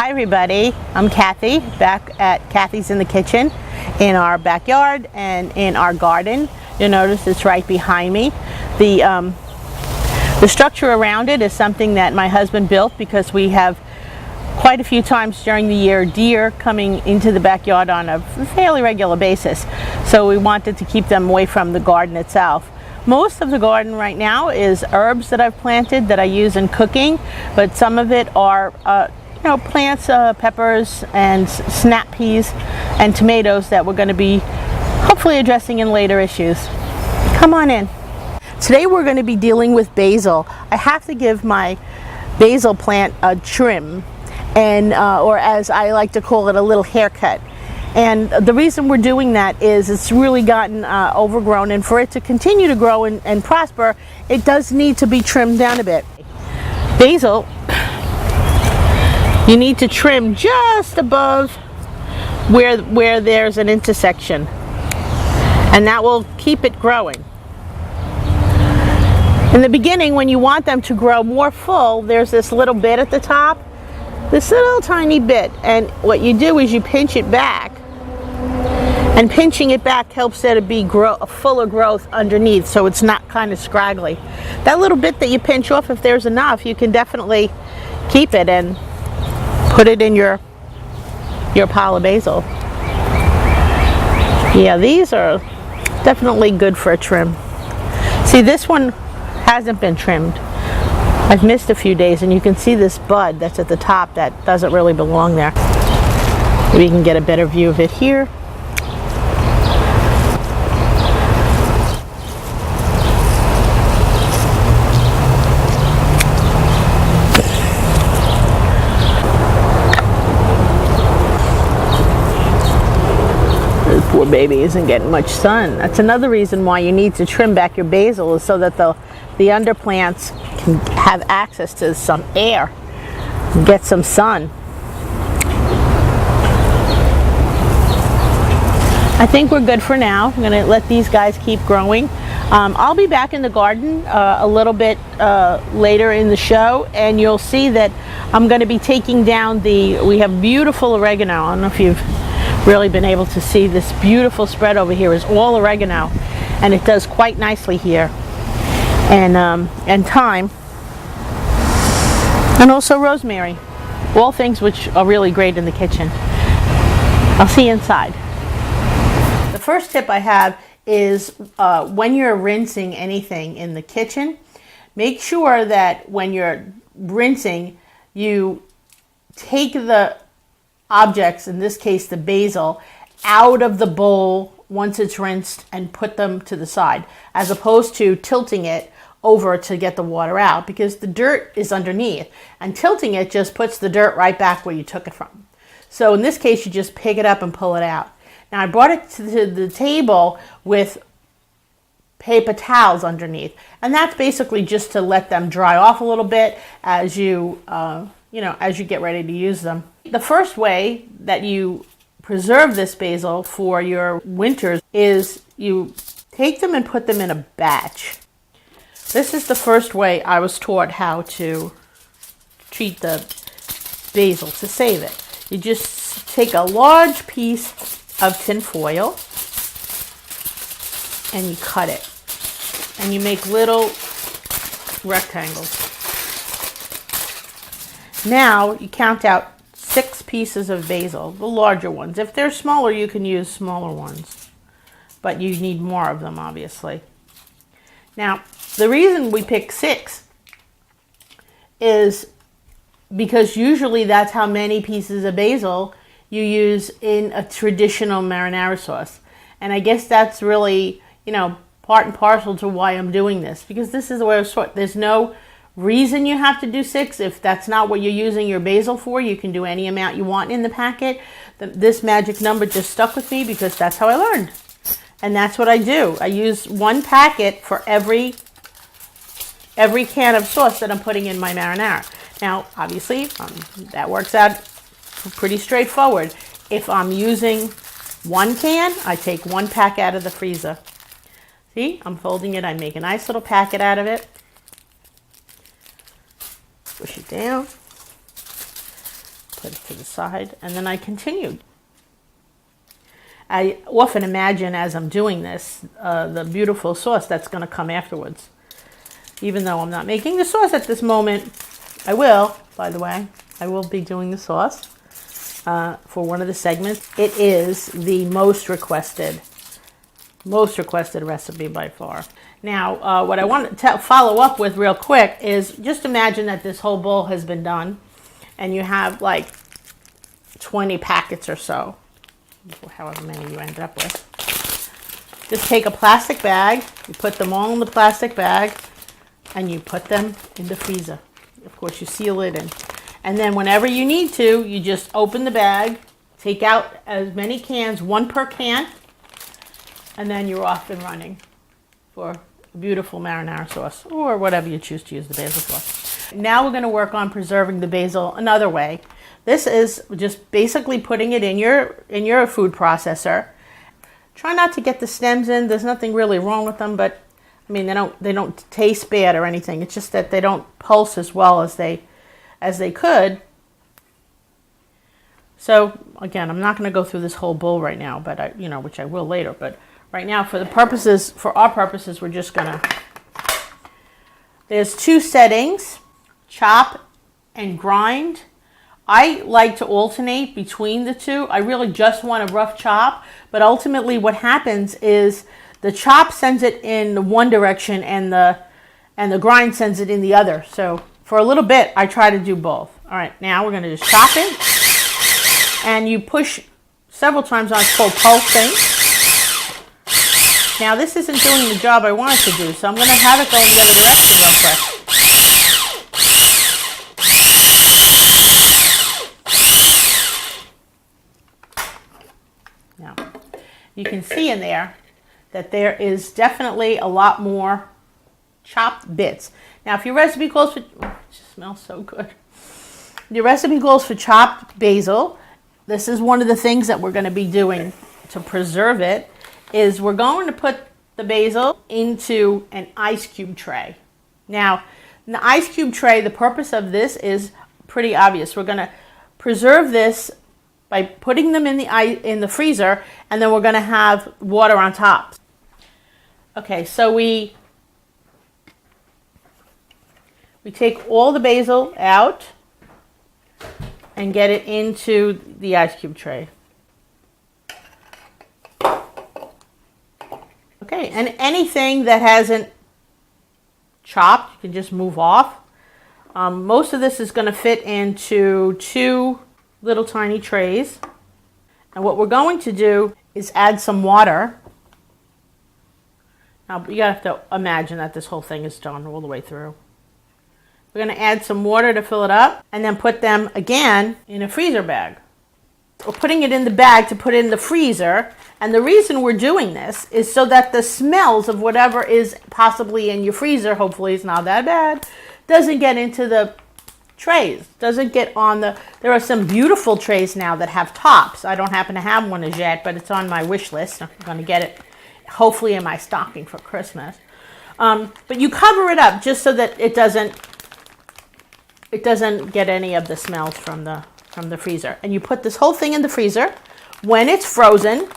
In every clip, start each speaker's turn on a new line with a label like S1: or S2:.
S1: Hi everybody, I'm Kathy, back at Kathy's in the Kitchen in our backyard and in our garden. You'll notice it's right behind me. The structure around it is something that my husband built because we have quite a few times during the year deer coming into the backyard on a fairly regular basis. So we wanted to keep them away from the garden itself. Most of the garden right now is herbs that I've planted that I use in cooking, but some of it are plants, peppers and snap peas and tomatoes that we're going to be hopefully addressing in later issues. Come on in. Today we're going to be dealing with basil. I have to give my basil plant a trim, and or as I like to call it, a little haircut. And the reason we're doing that is it's really gotten overgrown, and for it to continue to grow and prosper, it does need to be trimmed down a bit. Basil, you need to trim just above where there's an intersection, and that will keep it growing. In the beginning, when you want them to grow more full, there's this little bit at the top, this little tiny bit, and what you do is you pinch it back, and pinching it back helps there to be a fuller growth underneath, so it's not kind of scraggly. That little bit that you pinch off, if there's enough, you can definitely keep it and put it in your pile of basil. Yeah, these are definitely good for a trim. See, this one hasn't been trimmed. I've missed a few days, and you can see this bud that's at the top that doesn't really belong there. We can get a better view of it here. Poor baby isn't getting much sun. That's another reason why you need to trim back your basil, is so that the underplants can have access to some air, get some sun. I think we're good for now. I'm going to let these guys keep growing. I'll be back in the garden a little bit later in the show, and you'll see that I'm going to be taking down we have beautiful oregano. I don't know if you've really been able to see this beautiful spread over here is all oregano, and it does quite nicely here, and thyme, and also rosemary, all things which are really great in the kitchen. I'll see you inside. The first tip I have is when you're rinsing anything in the kitchen, make sure that when you're rinsing, you take the objects, in this case the basil, out of the bowl once it's rinsed and put them to the side, as opposed to tilting it over to get the water out, because the dirt is underneath, and tilting it just puts the dirt right back where you took it from. So in this case, you just pick it up and pull it out. Now I brought it to the table with paper towels underneath, and that's basically just to let them dry off a little bit as you as you get ready to use them. The first way that you preserve this basil for your winters is you take them and put them in a batch. This is the first way I was taught how to treat the basil to save it. You just take a large piece of tin foil and you cut it, and you make little rectangles. Now you count out 6 pieces of basil, the larger ones. If they're smaller, you can use smaller ones, but you need more of them, obviously. Now, the reason we pick 6 is because usually that's how many pieces of basil you use in a traditional marinara sauce. And I guess that's really, part and parcel to why I'm doing this, because this is the way I was taught. There's no reason you have to do 6. If that's not what you're using your basil for, you can do any amount you want in the packet. This magic number just stuck with me because that's how I learned, and that's what I do. I use 1 packet for every can of sauce that I'm putting in my marinara. Now obviously that works out pretty straightforward. If I'm using 1 can, I take 1 pack out of the freezer. See, I'm folding it. I make a nice little packet out of it. Push it down. Put it to the side, and then I continued. I often imagine as I'm doing this, the beautiful sauce that's going to come afterwards. Even though I'm not making the sauce at this moment, I will, by the way. I will be doing the sauce for one of the segments. It is the most requested recipe by far. Now, what I want to follow up with real quick is just imagine that this whole bowl has been done and you have like 20 packets or so, however many you end up with. Just take a plastic bag, you put them all in the plastic bag, and you put them in the freezer. Of course, you seal it in. And then whenever you need to, you just open the bag, take out as many cans, one per can, and then you're off and running for a beautiful marinara sauce, or whatever you choose to use the basil sauce. Now we're going to work on preserving the basil another way. This is just basically putting it in your food processor. Try not to get the stems in. There's nothing really wrong with them, but I mean they don't taste bad or anything. It's just that they don't pulse as well as they could. So again, I'm not going to go through this whole bowl right now, but which I will later. But right now, for our purposes, we're just gonna. There's two settings: chop and grind. I like to alternate between the two. I really just want a rough chop, but ultimately, what happens is the chop sends it in one direction, and the grind sends it in the other. So for a little bit, I try to do both. All right, now we're going to just chop it, and you push several times on it's called pulsing. Now this isn't doing the job I want it to do, so I'm going to have it go in the other direction real quick. Now, you can see in there that there is definitely a lot more chopped bits. Now, if your recipe calls for, it just smells so good. Your recipe calls for chopped basil. This is one of the things that we're going to be doing to preserve it, is we're going to put the basil into an ice cube tray. Now, in the ice cube tray, the purpose of this is pretty obvious. We're going to preserve this by putting them in the freezer, and then we're going to have water on top. Okay, so we take all the basil out and get it into the ice cube tray. Okay, and anything that hasn't chopped, you can just move off. Most of this is going to fit into two little tiny trays. And what we're going to do is add some water. Now, you have to imagine that this whole thing is done all the way through. We're going to add some water to fill it up, and then put them again in a freezer bag. We're putting it in the bag to put it in the freezer, and the reason we're doing this is so that the smells of whatever is possibly in your freezer, hopefully it's not that bad, doesn't get into the trays, doesn't get on the. There are some beautiful trays now that have tops. I don't happen to have one as yet, but it's on my wish list. I'm going to get it hopefully in my stocking for Christmas. But you cover it up just so that it doesn't get any of the smells from the freezer. And you put this whole thing in the freezer. When it's frozen,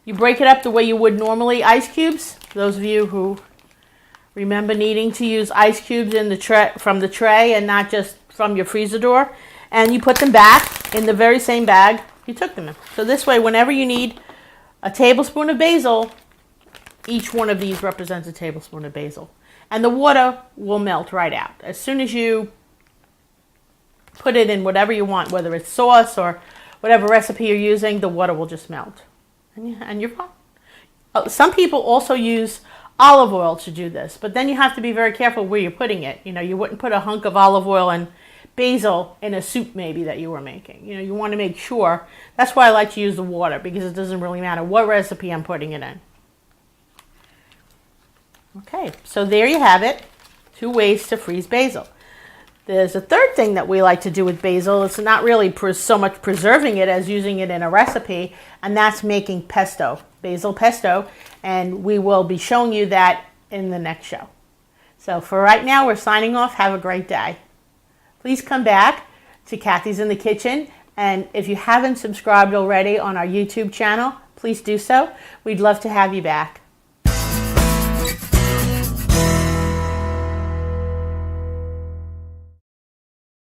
S1: you break it up the way you would normally ice cubes. Those of you who remember needing to use ice cubes in from the tray and not just from your freezer door. And you put them back in the very same bag you took them in. So this way, whenever you need a tablespoon of basil, each one of these represents a tablespoon of basil. And the water will melt right out. As soon as you put it in whatever you want, whether it's sauce or whatever recipe you're using, the water will just melt. And you're fine. Some people also use olive oil to do this, but then you have to be very careful where you're putting it. You wouldn't put a hunk of olive oil and basil in a soup maybe that you were making. You want to make sure. That's why I like to use the water, because it doesn't really matter what recipe I'm putting it in. Okay, so there you have it. 2 ways to freeze basil. There's a third thing that we like to do with basil. It's not really so much preserving it as using it in a recipe, and that's making pesto, basil pesto, and we will be showing you that in the next show. So for right now, we're signing off. Have a great day. Please come back to Kathy's in the Kitchen And if you haven't subscribed already on our YouTube channel, please do so. We'd love to have you back.